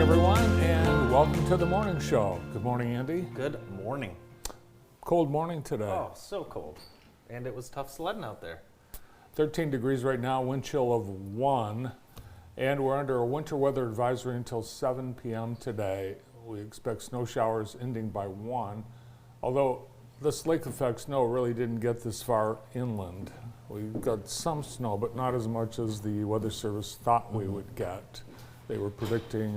everyone, and welcome to the morning show. Good morning, Andy. Good morning. Cold morning today. Oh, so cold. And it was tough sledding out there. 13 degrees right now, wind chill of 1, and we're under a winter weather advisory until 7 p.m. today. We expect snow showers ending by 1, although this lake effect snow really didn't get this far inland. We got some snow, but not as much as the Weather Service thought we would get. They were predicting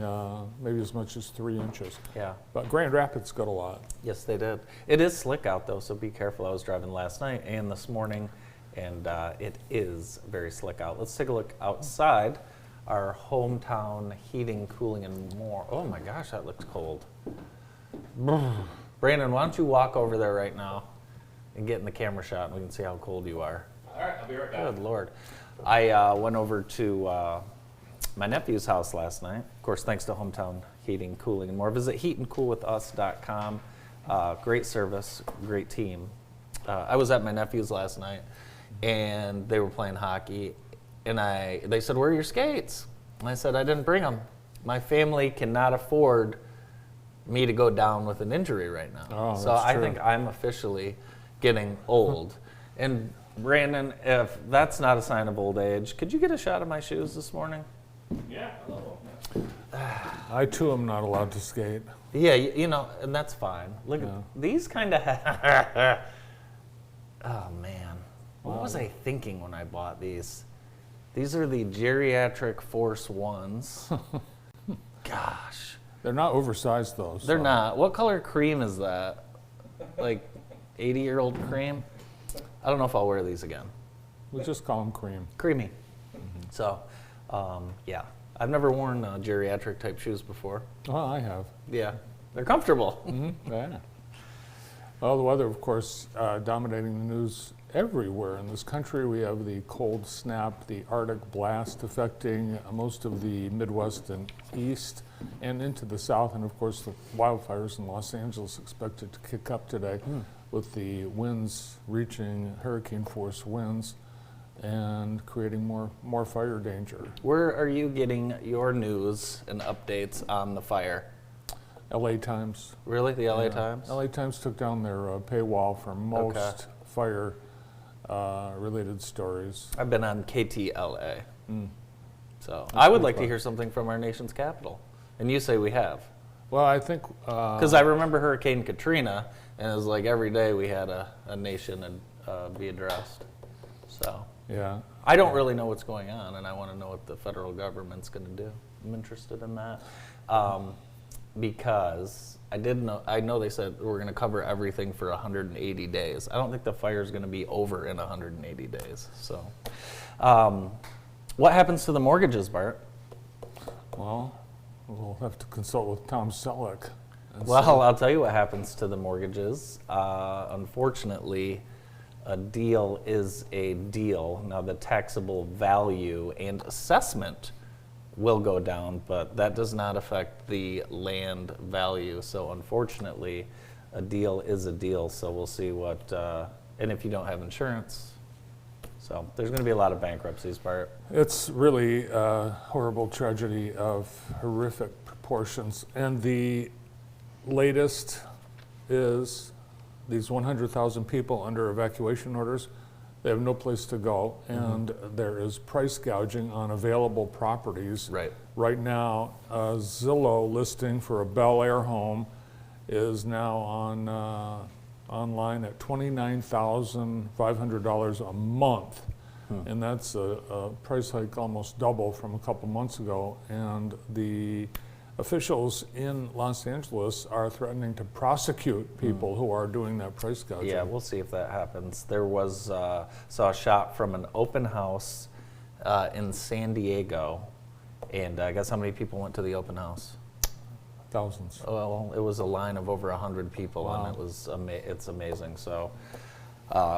maybe as much as 3 inches. Yeah. But Grand Rapids got a lot. Yes, they did. It is slick out, though, so be careful. I was driving last night and this morning, and it is very slick out. Let's take a look outside. Our hometown heating, cooling, and more. Oh, my gosh, that looks cold. Brandon, why don't you walk over there right now and get in the camera shot, and we can see how cold you are. All right, I'll be right back. Good Lord. I went over to my nephew's house last night. Of course, thanks to Hometown Heating, Cooling, and More. Visit heatandcoolwithus.com. Great service, great team. I was at my nephew's last night, and they were playing hockey, and they said, "Where are your skates?" And I said, "I didn't bring them. My family cannot afford me to go down with an injury right now." Oh, so that's I true. think I'm officially getting old. And Brandon, if that's not a sign of old age, could you get a shot of my shoes this morning? Yeah, hello. I too am not allowed to skate. Yeah, you know, and that's fine. Look, Yeah. these kind of. Oh man, what was I thinking when I bought these? These are the geriatric Force Ones. Gosh, They're not oversized though. they're so- not. What color cream is that? Like 80-year-old cream? I don't know if I'll wear these again. We just call them cream. Creamy. So, yeah, I've never worn geriatric type shoes before. Well, I have. Yeah, they're comfortable. Yeah. Well, the weather, of course, dominating the news everywhere in this country. We have the cold snap, the Arctic blast affecting most of the Midwest and East and into the South. And, of course, the wildfires in Los Angeles expected to kick up today with the winds reaching hurricane force winds and creating more fire danger. Where are you getting your news and updates on the fire? LA Times. Really, the LA Yeah. Times? LA Times took down their paywall for most Okay. fire related stories. I've been on KTLA. So I would like to hear something from our nation's capital. And you say we have. Well, I think Because I remember Hurricane Katrina, and it was like every day we had a nation and be addressed. So yeah, I don't really know what's going on, and I want to know what the federal government's going to do. I'm interested in that. Because I know they said we're going to cover everything for 180 days. I don't think the fire is going to be over in 180 days. So, what happens to the mortgages, Bart? well, we'll have to consult with Tom Selleck. and Well, I'll tell you what happens to the mortgages. Unfortunately, a deal is a deal. Now, the taxable value and assessment will go down, but that does not affect the land value. So unfortunately, a deal is a deal. So we'll see what, and if you don't have insurance, so there's going to be a lot of bankruptcies, Bart. It's really a horrible tragedy of horrific proportions. And the latest is these 100,000 people under evacuation orders. They have no place to go, and there is price gouging on available properties. Right. Right now, a Zillow listing for a Bel Air home is now on online at $29,500 a month, and that's a price hike almost double from a couple months ago. And the officials in Los Angeles are threatening to prosecute people who are doing that price gouging. Yeah, we'll see if that happens. There was, saw a shot from an open house in San Diego, and guess how many people went to the open house? Thousands. Well, it was a line of over 100 people, Wow. and it was it's amazing. So,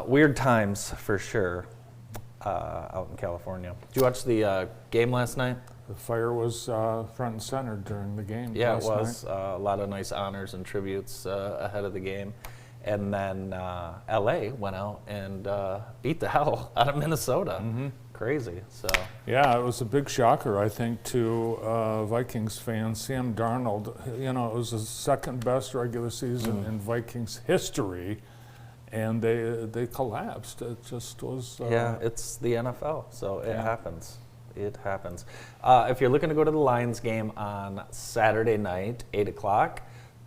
weird times for sure out in California. Did you watch the game last night? The fire was front and center during the game. Yeah, last it was. night. A lot of nice honors and tributes ahead of the game. And then LA went out and beat the hell out of Minnesota. Crazy. So Yeah, it was a big shocker, I think, to Vikings fans. Sam Darnold, you know, it was the second best regular season in Vikings history, and they collapsed. It just was. Yeah, it's the NFL, so it Yeah. happens. It happens. If you're looking to go to the Lions game on Saturday night, 8 o'clock,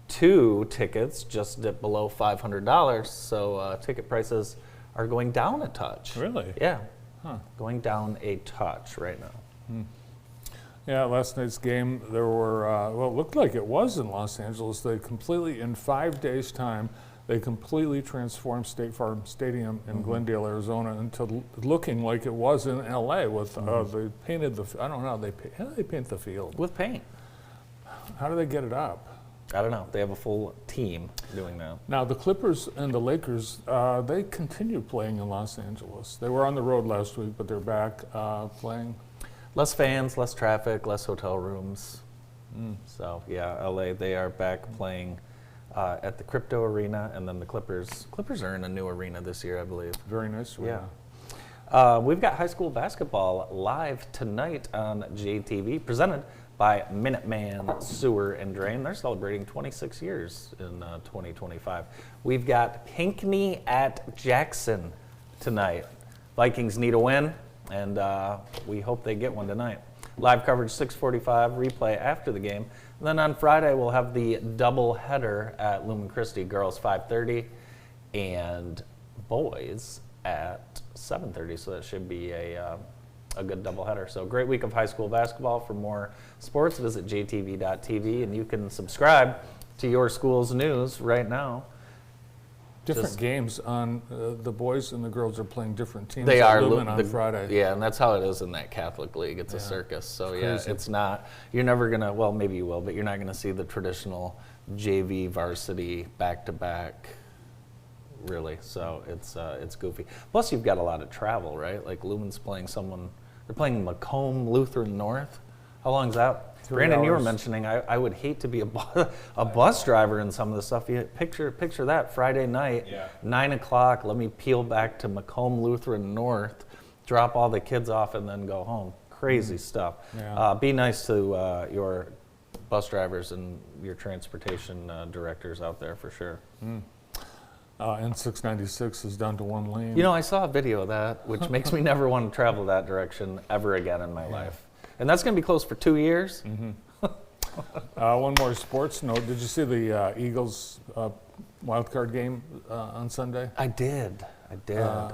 2 tickets just dipped below $500, so ticket prices are going down a touch. Really? Yeah, Huh. going down a touch right now. Yeah, last night's game, there were, well, it looked like it was in Los Angeles. They completely, in 5 days' time, they completely transformed State Farm Stadium in Glendale, Arizona, into looking like it was in LA with, they painted I don't know how how do they paint the field? With paint. How do they get it up? I don't know. They have a full team doing that. Now, the Clippers and the Lakers, they continue playing in Los Angeles. They were on the road last week, but they're back playing. Less fans, less traffic, less hotel rooms. So, yeah, LA, they are back playing at the Crypto Arena, and then the Clippers are in a new arena this year, I believe. Very nice. Yeah. We've got high school basketball live tonight on JTV, presented by Minuteman Sewer and Drain. They're celebrating 26 years in 2025. We've got Pinckney at Jackson tonight. Vikings need a win, and we hope they get one tonight. Live coverage 6:45, replay after the game. And then on Friday, we'll have the double header at Lumen Christi, girls 5:30 and boys at 7:30. So that should be a good doubleheader. So great week of high school basketball. For more sports, visit jtv.tv, and you can subscribe to your school's news right now. Different Just- games on, the boys and the girls are playing different teams. They at are Lumen on Friday. Yeah, and that's how it is in that Catholic league. It's a Yeah. circus. So It's yeah, crazy. it's not. You're never gonna. Well, maybe you will, but you're not gonna see the traditional JV varsity back to back. Really, so it's goofy. Plus, you've got a lot of travel, right? Like Lumen's playing someone. They're playing Macomb Lutheran North. How long's that? 3 Brandon, you were hours. mentioning I would hate to be a bus driver in some of the stuff. You picture that Friday night, Yeah. 9 o'clock. Let me peel back to Macomb Lutheran North, drop all the kids off, and then go home. Crazy stuff. Yeah. Be nice to your bus drivers and your transportation directors out there for sure. N696 is down to 1 lane. You know, I saw a video of that, which makes me never want to travel that direction ever again in my life. And that's going to be closed for 2 years. One more sports note. Did you see the Eagles wild card game on Sunday? I did.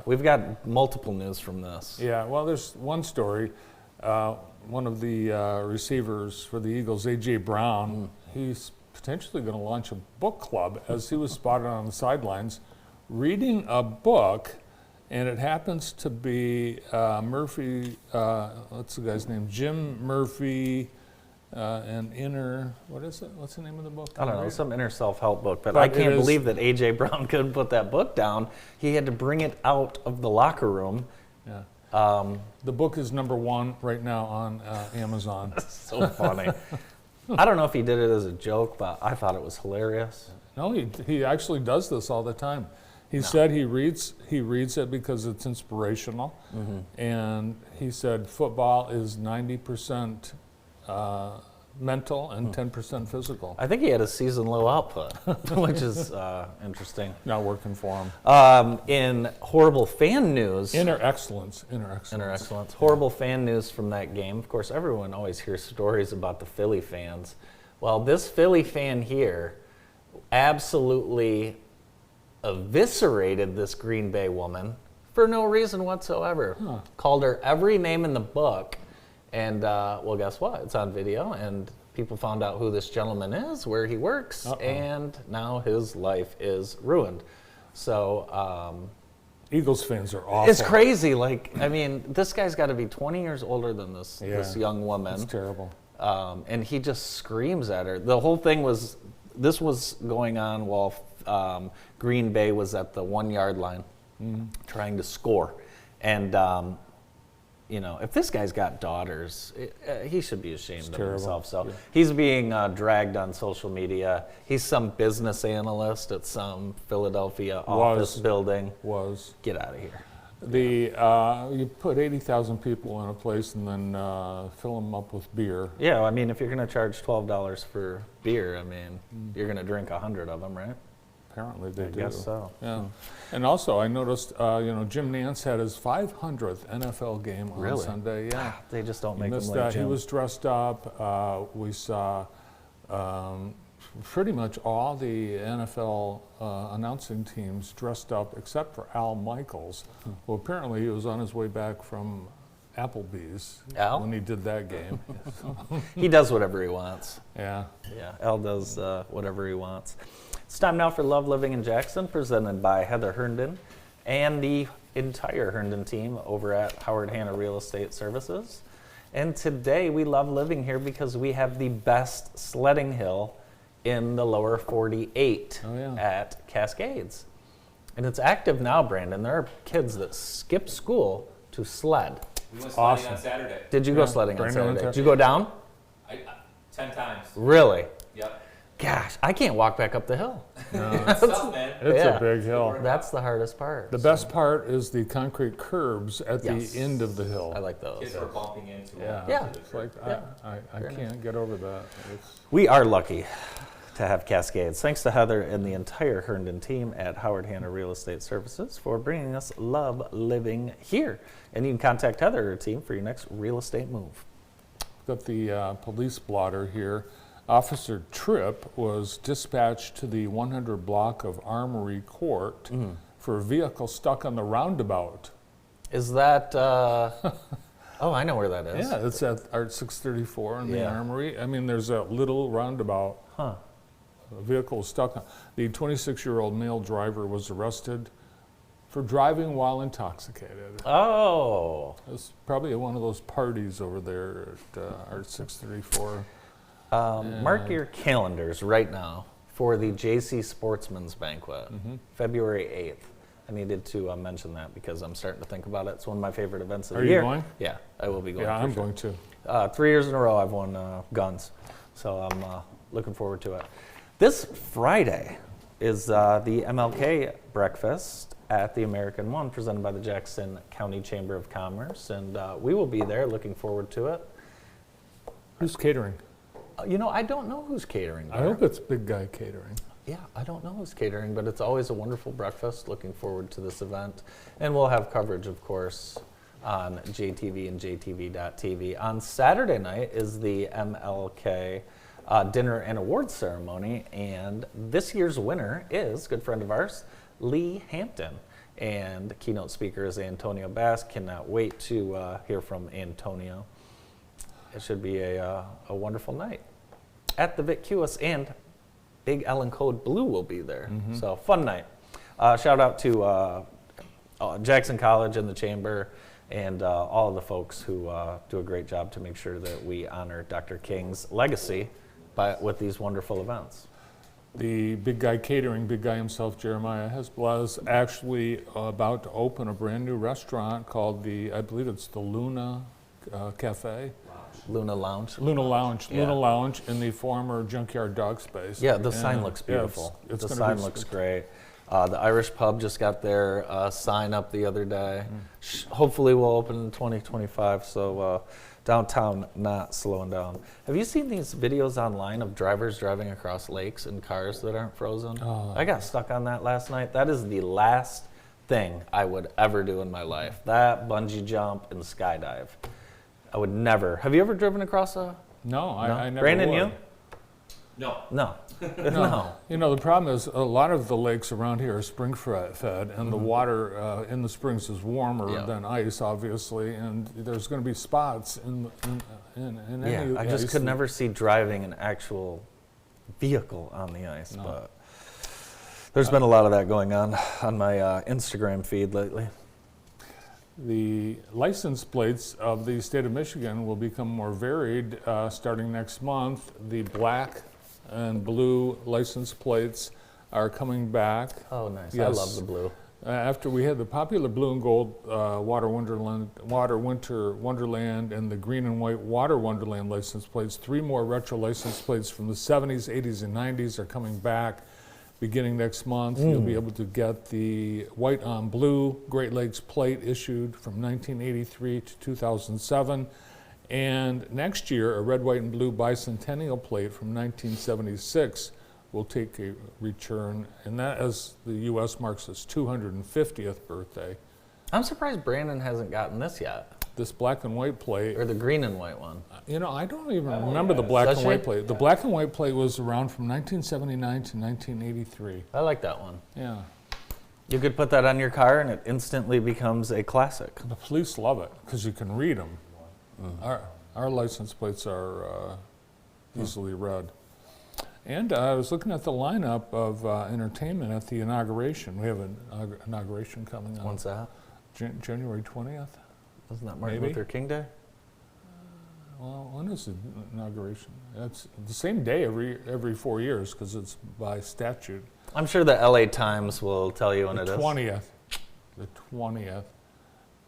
We've got multiple news from this. Yeah, well, there's one story. One of the receivers for the Eagles, A.J. Brown, he's potentially going to launch a book club, as he was spotted on the sidelines reading a book, and it happens to be Murphy, what's the guy's name? Jim Murphy, and what is it? What's the name of the book? I don't know, some inner self-help book, but But I it can't is- believe that A.J. Brown couldn't put that book down. He had to bring it out of the locker room. Yeah. The book is #1 right now on Amazon. So funny. I don't know if he did it as a joke, but I thought it was hilarious. No, he actually does this all the time. He said he reads it because it's inspirational, and he said football is 90% mental and 10% physical. I think he had a season low output, which is interesting. Not working for him. In horrible fan news, Inner excellence. excellence. Horrible fan news from that game. Of course, everyone always hears stories about the Philly fans. Well, this Philly fan here absolutely eviscerated this Green Bay woman for no reason whatsoever. Called her every name in the book. And, well, guess what? It's on video, and people found out who this gentleman is, where he works, and now his life is ruined. So, Eagles fans are awful. it's crazy. Like, I mean, this guy's got to be 20 years older than this young woman. It's terrible. And he just screams at her. The whole thing was, this was going on while Green Bay was at the 1 yard line trying to score. And, you know, if this guy's got daughters, he should be ashamed of terrible. himself. So he's being dragged on social media. He's some business analyst at some Philadelphia office building. Was. Get out of here. You put 80,000 people in a place and then fill them up with beer. Yeah, I mean, if you're going to charge $12 for beer, I mean, you're going to drink 100 of them, right? Apparently they I do. guess so. Yeah. And also, I noticed, Jim Nance had his 500th NFL game on Really? Sunday. Yeah. They just don't He make them missed like that. He Jim. was dressed up. We saw pretty much all the NFL announcing teams dressed up except for Al Michaels, who apparently he was on his way back from Applebee's Al? when he did that game. He does whatever he wants. Yeah. Yeah, Al does whatever he wants. It's time now for Love Living in Jackson, presented by Heather Herndon and the entire Herndon team over at Howard Hanna Real Estate Services. And today we love living here because we have the best sledding hill in the lower 48 Oh, yeah. at Cascades. And it's active now, Brandon. There are kids that skip school to sled. We went sledding Awesome. on Saturday. Did you go Yeah, sledding on Brandon went Saturday? there. Did you go down? 10 times. Really? Yep. Gosh, I can't walk back up the hill. It's tough, man. It's Yeah. a big hill. That's the hardest part. The best part is the concrete curbs at Yes. the end of the hill. I like those. Kids were bumping into Yeah. Yeah. It's like, Yeah. I can't get over that. We are lucky to have Cascades. Thanks to Heather and the entire Herndon team at Howard Hanna Real Estate Services for bringing us Love Living here. And you can contact Heather and her team for your next real estate move. Got the police blotter here. Officer Tripp was dispatched to the 100 block of Armory Court for a vehicle stuck on the roundabout. Is that, oh, I know where that is. Yeah, it's at Art 634 in the Yeah. Armory. I mean, there's a little roundabout. Huh. A vehicle was stuck on. The 26-year-old male driver was arrested for driving while intoxicated. Oh. It was probably at one of those parties over there at Art 634. Mark your calendars right now for the JC Sportsman's Banquet, February 8th. I needed to mention that because I'm starting to think about it. It's one of my favorite events of Are the you year. going? Yeah, I will be going. Yeah, for I'm sure. going to. 3 years in a row I've won guns, so I'm looking forward to it. This Friday is the MLK breakfast at the American One, presented by the Jackson County Chamber of Commerce, and we will be there. Looking forward to it. Who's catering? I don't know who's catering there. I hope it's Big Guy Catering. Yeah, I don't know who's catering, but it's always a wonderful breakfast. Looking forward to this event. And we'll have coverage, of course, on JTV and JTV.tv. On Saturday night is the MLK dinner and awards ceremony, and this year's winner is a good friend of ours, Lee Hampton. And the keynote speaker is Antonio Bass. Cannot wait to hear from Antonio. It should be a wonderful night at the Vic Cuis, and Big Ellen Code Blue will be there. So fun night. Shout out to Jackson College and the Chamber and all of the folks who do a great job to make sure that we honor Dr. King's legacy with these wonderful events. The Big Guy Catering, Big Guy himself, Jeremiah Hezbollah, is actually about to open a brand new restaurant called I believe it's the Luna Cafe. Luna Lounge. Luna Lounge. Yeah. Luna Lounge in the former Junkyard Dog Space. Yeah, the And, sign looks yeah, beautiful. it's The gonna sign be- looks great. The Irish Pub just got their sign up the other day. Hopefully we'll open in 2025, so downtown not slowing down. Have you seen these videos online of drivers driving across lakes in cars that aren't frozen? Oh. I got stuck on that last night. That is the last thing I would ever do in my life. That bungee jump and skydive. I would never. Have you ever driven across a... No, I never Brandon, would. you? No. No. No. You know, the problem is a lot of the lakes around here are spring fed, and the water in the springs is warmer Yeah. than ice, obviously, and there's going to be spots in Yeah, any I just ice could that- never see driving an actual vehicle on the ice, No. but there's been a lot of that going on my Instagram feed lately. The license plates of the state of Michigan will become more varied starting next month. The black and blue license plates are coming back. Oh, nice. I Yes. love the blue. After we had the popular blue and gold Water Winter Wonderland and the green and white Water Wonderland license plates, 3 more retro license plates from the 70s, 80s, and 90s are coming back. beginning next month. You'll be able to get the white on blue Great Lakes plate issued from 1983 to 2007. And next year, a red, white, and blue bicentennial plate from 1976 will take a return, and that as the U.S. marks its 250th birthday. I'm surprised Brandon hasn't gotten this yet, This black and white plate, or the green and white one. you know, I don't even remember the black Does and white she? plate. The black and white plate was around from 1979 to 1983. I like that one. Yeah, You could put that on your car and it instantly becomes a classic. the police love it because you can read them. Our license plates are easily read. And I was looking at the lineup of entertainment at the inauguration. We have an inauguration coming on When's that? January 20th. Isn't that Martin Maybe. Luther King Day? Well, when is the inauguration? It's the same day every 4 years because it's by statute. I'm sure the LA Times will tell you when The it is. 20th. The 20th.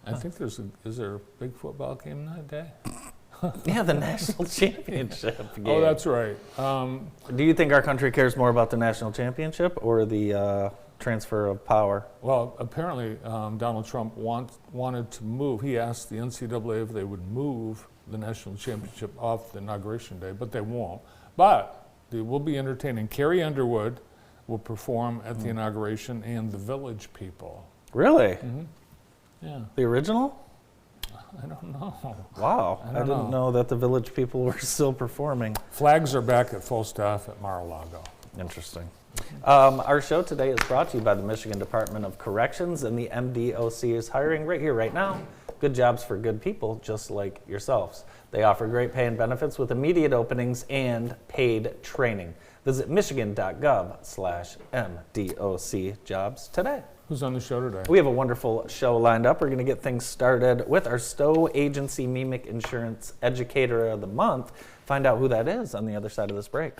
I think is there a big football game that day? Yeah, the national championship game. Oh, that's right. Do you think our country cares more about the national championship or the transfer of power? Well, apparently Donald Trump wanted to move. He asked the NCAA if they would move the national championship off the inauguration day, but they won't. But they will be entertaining. Carrie Underwood will perform at the inauguration, and the Village People. Really? Yeah, The original? I don't know. Wow. I I, don't didn't know that the Village People were still performing. Flags are back at full staff at Mar-a-Lago. Interesting. Our show today is brought to you by the Michigan Department of Corrections, and the MDOC is hiring right here, right now. Good jobs for good people, just like yourselves. They offer great pay and benefits with immediate openings and paid training. Visit michigan.gov/MDOC jobs today. Who's on the show today? We have a wonderful show lined up. We're going to get things started with our Stowe Agency Mimic Insurance Educator of the Month. Find out who that is on the other side of this break.